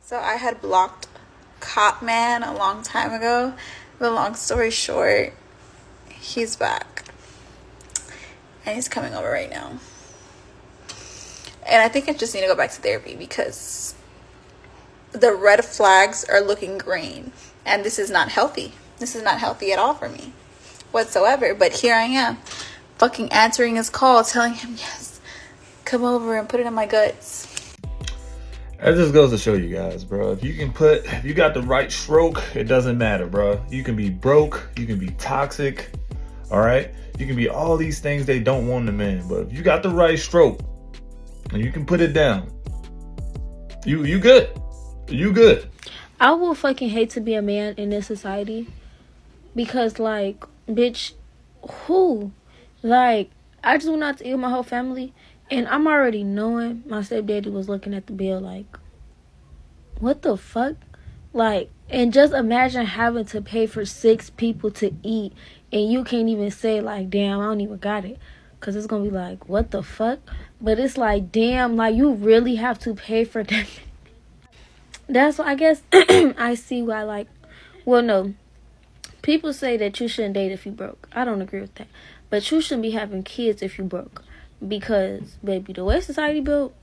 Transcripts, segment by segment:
So I had blocked Cop Man a long time ago, but long story short, he's back. And he's coming over right now. And I think I just need to go back to therapy because the red flags are looking green. And this is not healthy. This is not healthy at all for me whatsoever. But here I am, fucking answering his call, telling him, yes, come over and put it in my guts. That just goes to show you guys, bro. If you got the right stroke, it doesn't matter, bro. You can be broke, you can be toxic, all right? You can be all these things they don't want in a man. But if you got the right stroke and you can put it down, you good. You good. I will fucking hate to be a man in this society because, like, bitch, who? Like, I just went out to eat with my whole family. And I'm already knowing my stepdaddy was looking at the bill like, what the fuck? Like, and just imagine having to pay for 6 people to eat and you can't even say like, damn, I don't even got it. Because it's going to be like, what the fuck? But it's like, damn, like you really have to pay for that. That's why I guess I see why, like, well, no. People say that you shouldn't date if you broke. I don't agree with that. But you shouldn't be having kids if you broke. Because, baby, the way society built,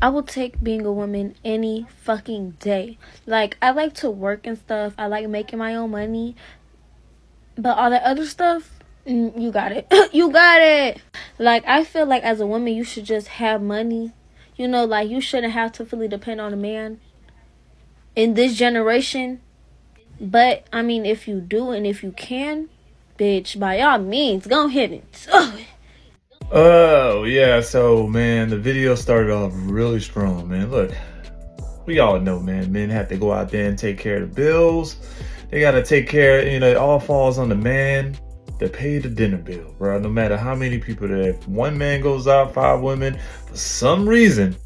I will take being a woman any fucking day. Like, I like to work and stuff. I like making my own money. But all that other stuff, you got it. You got it. Like, I feel like as a woman, you should just have money. You know, like, you shouldn't have to fully depend on a man in this generation. But, I mean, if you do and if you can, bitch, by all means, go ahead and... Oh, yeah, so, man, the video started off really strong, man. Look, we all know, man, men have to go out there and take care of the bills. They got to take care, you know, it all falls on the man to pay the dinner bill, bro. No matter how many people there, if one man goes out, 5 women, for some reason,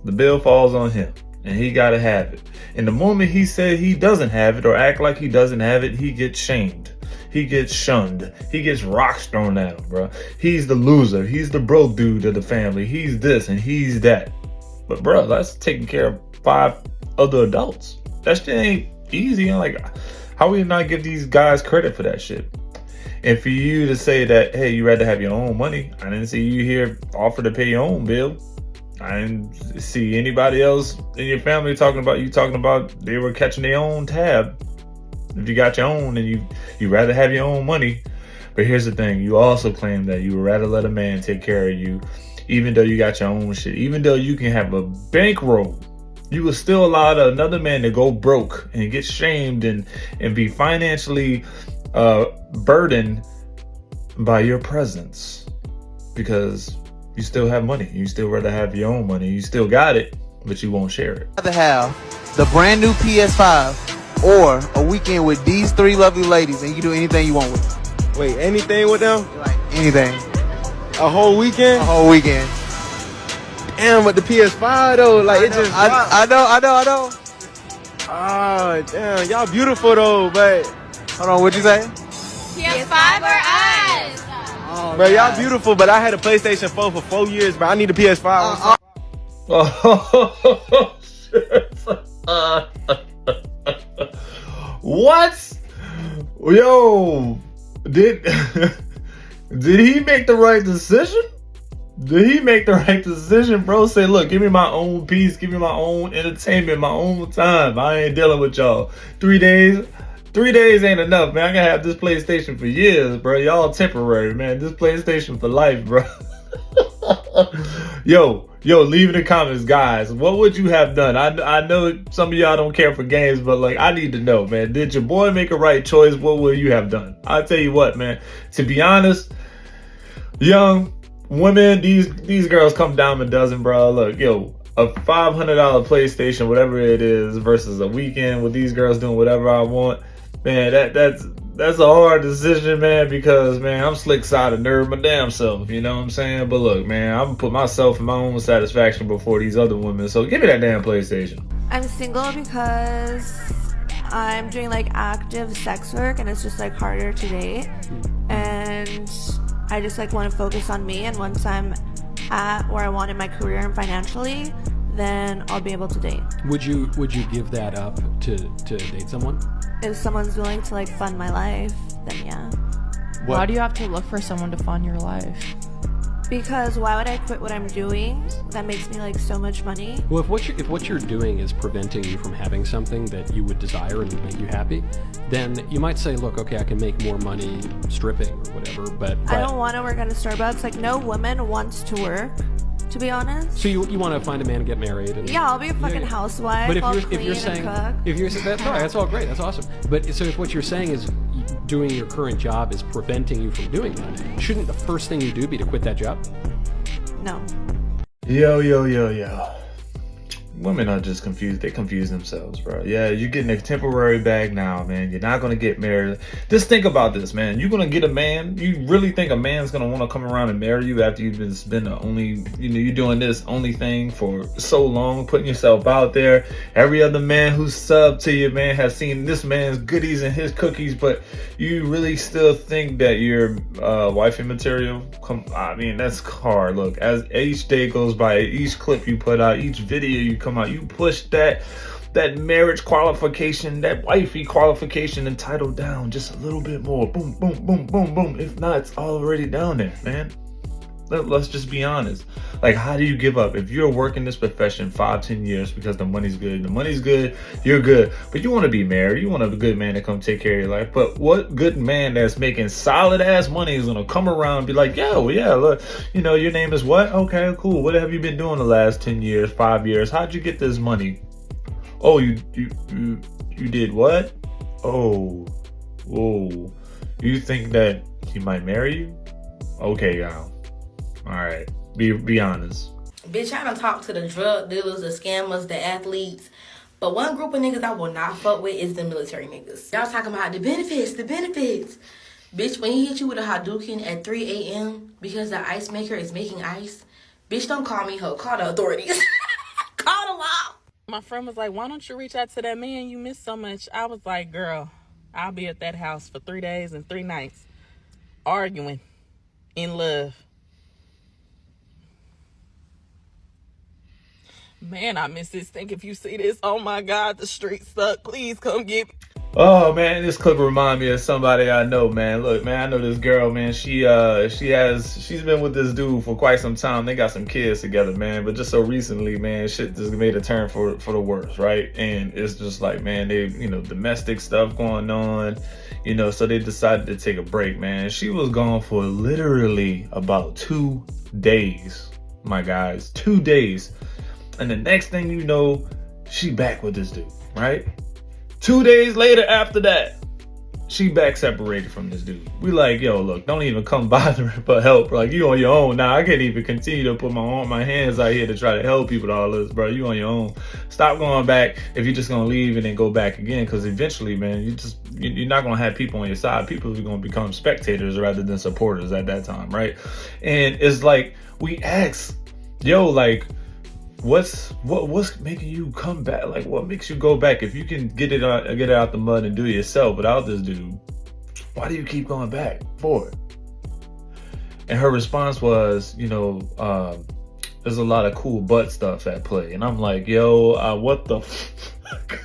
the bill falls on him, and he got to have it. And the moment he said he doesn't have it or act like he doesn't have it, he gets shamed. He gets shunned. He gets rocks thrown at him, bro. He's the loser. He's the broke dude of the family. He's this and he's that. But, bro, that's taking care of 5 other adults. That shit ain't easy. Like, how we not give these guys credit for that shit? And for you to say that, hey, you rather have your own money. I didn't see you here offer to pay your own bill. I didn't see anybody else in your family talking about they were catching their own tab. If you got your own and you rather have your own money. But here's the thing. You also claim that you would rather let a man take care of you, even though you got your own shit. Even though you can have a bankroll, you would still allow another man to go broke and get shamed and be financially burdened by your presence. Because you still have money. You still rather have your own money. You still got it, but you won't share it. Rather have the brand new PS5 or a weekend with these 3 lovely ladies and you do anything you want with them. Wait, anything with them? Like anything. A whole weekend? A whole weekend. Damn, but the PS5 though, like it just... I know. Oh, damn, y'all beautiful though, but... Hold on, what'd you say? PS5 or us? Oh, bro, y'all beautiful, but I had a PlayStation 4 for 4 years, but I need a PS5. Oh, shit. What? Yo, did he make the right decision? Did he make the right decision, bro? Say, look, give me my own peace, give me my own entertainment, my own time. I ain't dealing with y'all. 3 days? 3 days ain't enough, man. I gotta have this PlayStation for years, bro. Y'all temporary, man. This PlayStation for life, bro. Yo, leave in the comments, guys. What would you have done? I know some of y'all don't care for games, but like, I need to know, man. Did your boy make a right choice? What would you have done? I'll tell you what, man. To be honest, young women, these girls come down a dozen, bro. Look, yo, a $500 PlayStation, whatever it is, versus a weekend with these girls doing whatever I want. Man, that's a hard decision, man, because, man, I'm slick-sided nerd my damn self, you know what I'm saying? But look, man, I'm gonna put myself and my own satisfaction before these other women, so give me that damn PlayStation. I'm single because I'm doing like active sex work and it's just like harder to date, and I just like want to focus on me, and once I'm at where I want in my career and financially, then I'll be able to date. Would you give that up to date someone? If someone's willing to like fund my life, then yeah. Why do you have to look for someone to fund your life? Because why would I quit what I'm doing that makes me like so much money? Well, if what you're doing is preventing you from having something that you would desire and would make you happy, then you might say, look, okay, I can make more money stripping or whatever, but I don't want to work at a Starbucks. Like, no woman wants to work, to be honest. So you want to find a man and get married? And, Yeah, I'll be a fucking housewife. But if you're saying, that's all great, that's awesome. But so if what you're saying is doing your current job is preventing you from doing that, shouldn't the first thing you do be to quit that job? No. Yo. Women are just confused. They confuse themselves, bro. Yeah, you're getting a temporary bag now, man. You're not gonna get married. Just think about this, man. You're gonna get a man. You really think a man's gonna want to come around and marry you after you've been the only, you're doing this only thing for so long, putting yourself out there. Every other man who's subbed to you, man, has seen this man's goodies and his cookies, but you really still think that you're wifey material? I mean, that's hard. Look, as each day goes by, each clip you put out, each video you come out, you push that marriage qualification, that wifey qualification and title down just a little bit more. Boom, boom, boom, boom, boom. If not, it's already down there, man. Let's just be honest. Like, how do you give up? If you're working this profession 5-10 years because the money's good, you're good. But you want to be married. You want a good man to come take care of your life. But what good man that's making solid ass money is going to come around and be like, yo, yeah, look, your name is what? Okay, cool. What have you been doing the last 10 years, 5 years? How'd you get this money? Oh, you did what? Oh, whoa. You think that he might marry you? Okay, y'all. All right, be honest. Bitch, I done talk to the drug dealers, the scammers, the athletes. But one group of niggas I will not fuck with is the military niggas. Y'all talking about the benefits. Bitch, when he hit you with a Hadouken at 3 a.m. because the ice maker is making ice, bitch, don't call me hoe. Call the authorities. Call the law. My friend was like, why don't you reach out to that man you miss so much? I was like, girl, I'll be at that house for 3 days and 3 nights arguing in love. Man, I miss this thing. If you see this, oh my God, the streets suck. Please come get me. Oh man, this clip remind me of somebody I know, man. Look, man, I know this girl, man. She's been with this dude for quite some time. They got some kids together, man. But just so recently, man, shit just made a turn for the worse, right? And it's just like, man, they, domestic stuff going on, so they decided to take a break, man. She was gone for literally about 2 days, my guys, 2 days. And the next thing you know, she back with this dude, right? 2 days later after that, she back separated from this dude. We like, yo, look, don't even come bothering for help. Like, you on your own now. I can't even continue to put my hands out here to try to help people with all this, bro. You on your own. Stop going back if you're just gonna leave and then go back again. Because eventually, man, you're not gonna have people on your side. People are gonna become spectators rather than supporters at that time, right? And it's like we ask, yo, like, what's making you come back? Like, what makes you go back? If you can get it out the mud and do it yourself without this dude, why do you keep going back for it? And her response was, there's a lot of cool butt stuff at play. And I'm like, yo, what the fuck?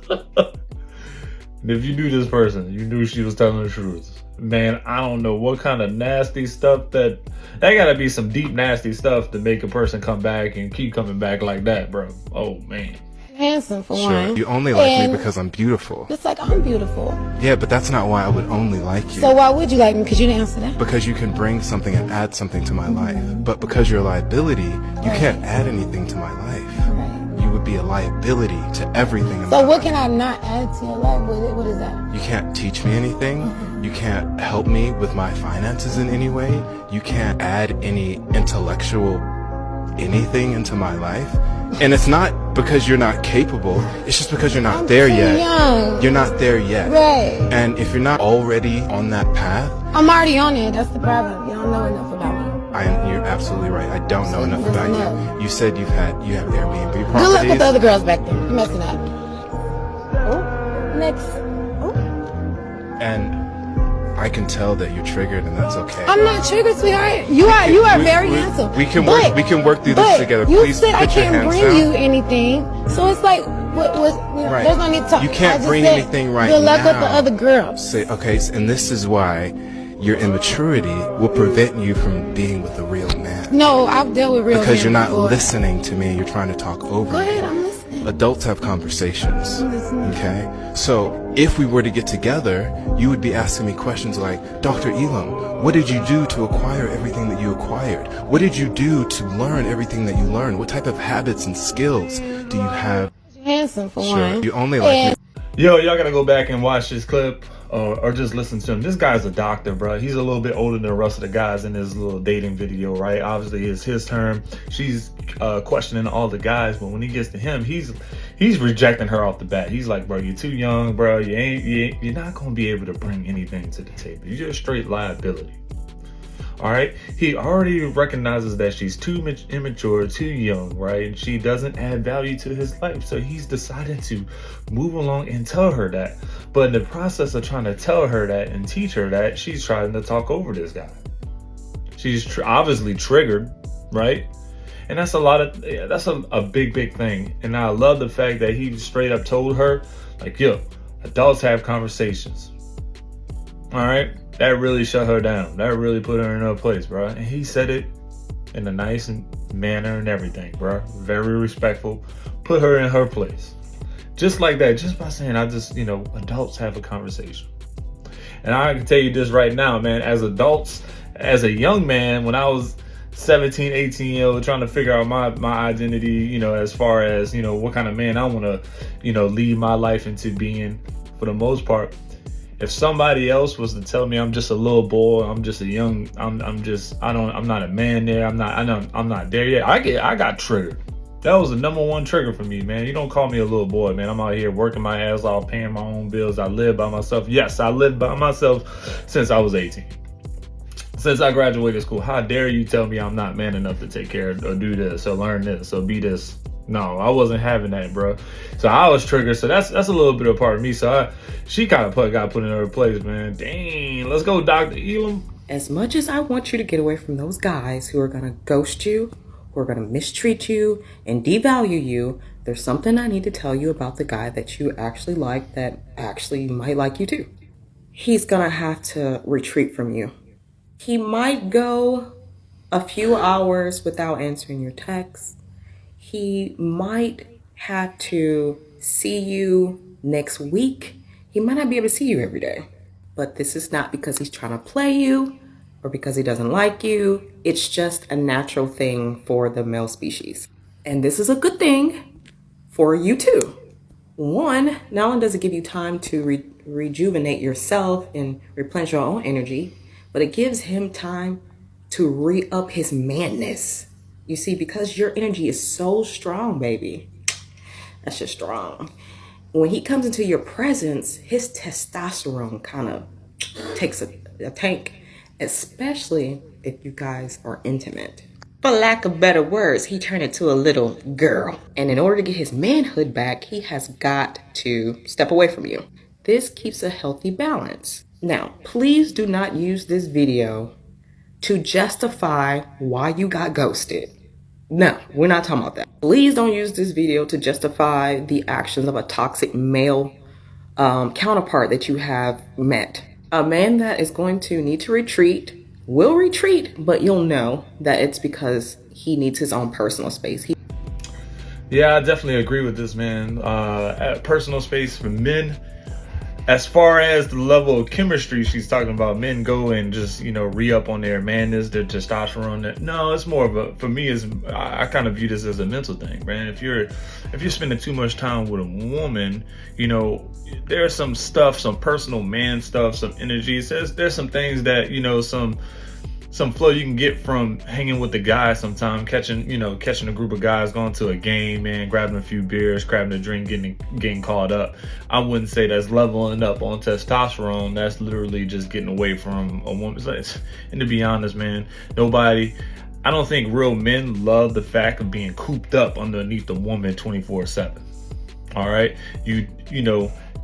And if you knew this person, you knew she was telling the truth. Man, I don't know what kind of nasty stuff that gotta be some deep nasty stuff to make a person come back and keep coming back like that, bro. Oh man. Handsome for Sure. one. You only like me because I'm beautiful. Just like I'm beautiful. Yeah, but that's not why I would only like you. So why would you like me? Because you didn't answer that. Because you can bring something and add something to my life. But because you're a liability, you can't add anything to my life. You would be a liability to everything in my So what life. can I not add to your life? What is that? You can't teach me anything. You can't help me with my finances in any way. You can't add any intellectual anything into my life. And it's not because you're not capable. It's just because you're not there yet. Young. You're not there yet. Right. And if you're not already on that path, I'm already on it. That's the problem. You don't know enough about me. you're absolutely right. I don't know enough about you. You said you have Airbnb properties. Good luck with the other girls back there. You're messing up. Oh, next. Oh. And I can tell that you're triggered, and that's okay. I'm not triggered, sweetheart. You are very handsome. We can work through this together. You Please said I put your can't hands bring down. you anything, so it's like, Right. there's no need to talk. You can't bring anything right good luck now. with the other girls. Say, okay, and this is why your immaturity will prevent you from being with a real man. No, I've dealt with real men Because you're not before. listening to me. You're trying to talk over Go me. ahead, I'm listening. Adults have conversations. I'm listening. Okay? So if we were to get together, you would be asking me questions like, Dr. Elam, what did you do to acquire everything that you acquired? What did you do to learn everything that you learned? What type of habits and skills do you have? Handsome for Sure. one. You only like me. Yo, y'all gotta go back and watch this clip or just listen to him. This guy's a doctor, bro. He's a little bit older than the rest of the guys in this little dating video, right? Obviously, it's his term. She's questioning all the guys, but when he gets to him, he's rejecting her off the bat. He's like, bro, you're too young, bro. You're not gonna be able to bring anything to the table. You're just a straight liability. All right, he already recognizes that she's too immature, too young, right? And she doesn't add value to his life. So he's decided to move along and tell her that. But in the process of trying to tell her that and teach her that, she's trying to talk over this guy. She's obviously triggered, right? And that's a big thing. And I love the fact that he straight up told her, like, yo, adults have conversations. All right. That really shut her down. That really put her in her place, bro. And he said it in a nice manner and everything, bro. Very respectful. Put her in her place. Just like that. Just by saying, adults have a conversation. And I can tell you this right now, man. As adults, as a young man, when I was 17, 18 years old, trying to figure out my identity, as far as, what kind of man I want to, lead my life into being, for the most part. If somebody else was to tell me I'm just a little boy, I'm just a young, I'm not a man there, I'm not there yet, I got triggered. That was the number one trigger for me, man. You don't call me a little boy, man. I'm out here working my ass off, paying my own bills. I live by myself. Yes, I lived by myself since I was 18. Since I graduated school. How dare you tell me I'm not man enough to take care of, or do this, or learn this, or be this. No, I wasn't having that, bro. So I was triggered. So that's a little bit of part of me. So she kind of got put in her place, man. Dang, let's go, Dr. Elam. As much as I want you to get away from those guys who are going to ghost you, who are going to mistreat you and devalue you, there's something I need to tell you about the guy that you actually like that actually might like you too. He's going to have to retreat from you. He might go a few hours without answering your texts. He might have to see you next week. He might not be able to see you every day. But this is not because he's trying to play you or because he doesn't like you. It's just a natural thing for the male species. And this is a good thing for you too. One, not only does it give you time to rejuvenate yourself and replenish your own energy, but it gives him time to re-up his manness. You see, because your energy is so strong, baby. That's just strong. When he comes into your presence, his testosterone kind of takes a tank, especially if you guys are intimate. For lack of better words, he turned into a little girl. And in order to get his manhood back, he has got to step away from you. This keeps a healthy balance. Now, please do not use this video to justify why you got ghosted. No, we're not talking about that. Please don't use this video to justify the actions of a toxic male counterpart that you have met. A man that is going to need to retreat will retreat, but you'll know that it's because he needs his own personal space. Yeah, I definitely agree with this, man. Personal space for men. As far as the level of chemistry she's talking about, men go and just, re-up on their manness, their testosterone. No, it's more of for me, I kind of view this as a mental thing, man. If you're spending too much time with a woman, there's some stuff, some personal man stuff, some energies. There's some things that, some flow you can get from hanging with the guys sometimes, catching a group of guys, going to a game, man, grabbing a few beers, grabbing a drink, getting caught up. I wouldn't say that's leveling up on testosterone. That's literally just getting away from a woman. And to be honest, man, I don't think real men love the fact of being cooped up underneath a woman 24/7. All right.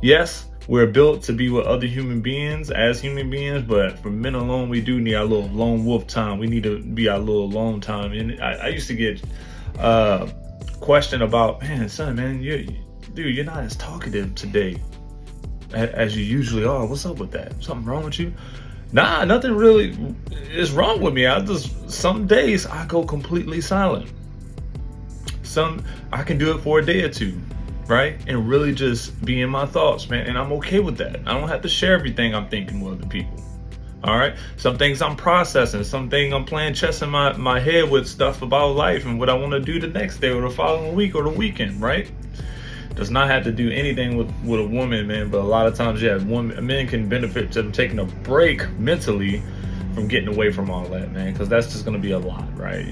Yes, we're built to be with other human beings as human beings, but for men alone, we do need our little lone wolf time. We need to be our little alone time. And I used to get questioned about, man, you're not as talkative today as you usually are. What's up with that? Something wrong with you? Nah, nothing really is wrong with me. Some days I go completely silent. I can do it for a day or two, right? And really just be in my thoughts, man. And I'm okay with that. I don't have to share everything I'm thinking with other people. All right. Some things I'm processing, some things I'm playing chess in my head with stuff about life and what I want to do the next day or the following week or the weekend, right? Does not have to do anything with a woman, man. But a lot of times, men can benefit to them taking a break mentally from getting away from all that, man, because that's just going to be a lot, right?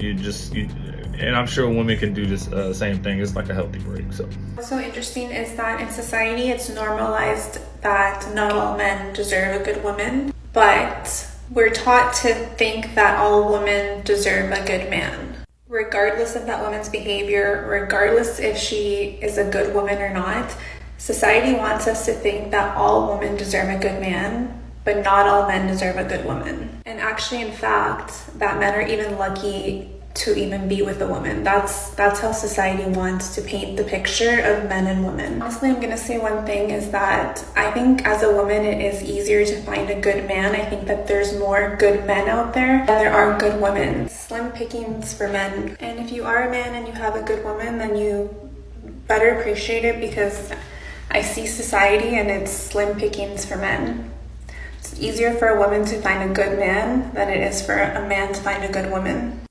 And I'm sure women can do this same thing. It's like a healthy break. So what's so interesting is that in society it's normalized that not all men deserve a good woman, but we're taught to think that all women deserve a good man. Regardless of that woman's behavior, regardless if she is a good woman or not, society wants us to think that all women deserve a good man, but not all men deserve a good woman. And actually, in fact, that men are even lucky to even be with a woman. That's how society wants to paint the picture of men and women. Honestly, I'm gonna say one thing is that I think as a woman it is easier to find a good man. I think that there's more good men out there than there are good women. Slim pickings for men. And if you are a man and you have a good woman, then you better appreciate it, because I see society and it's slim pickings for men. It's easier for a woman to find a good man than it is for a man to find a good woman.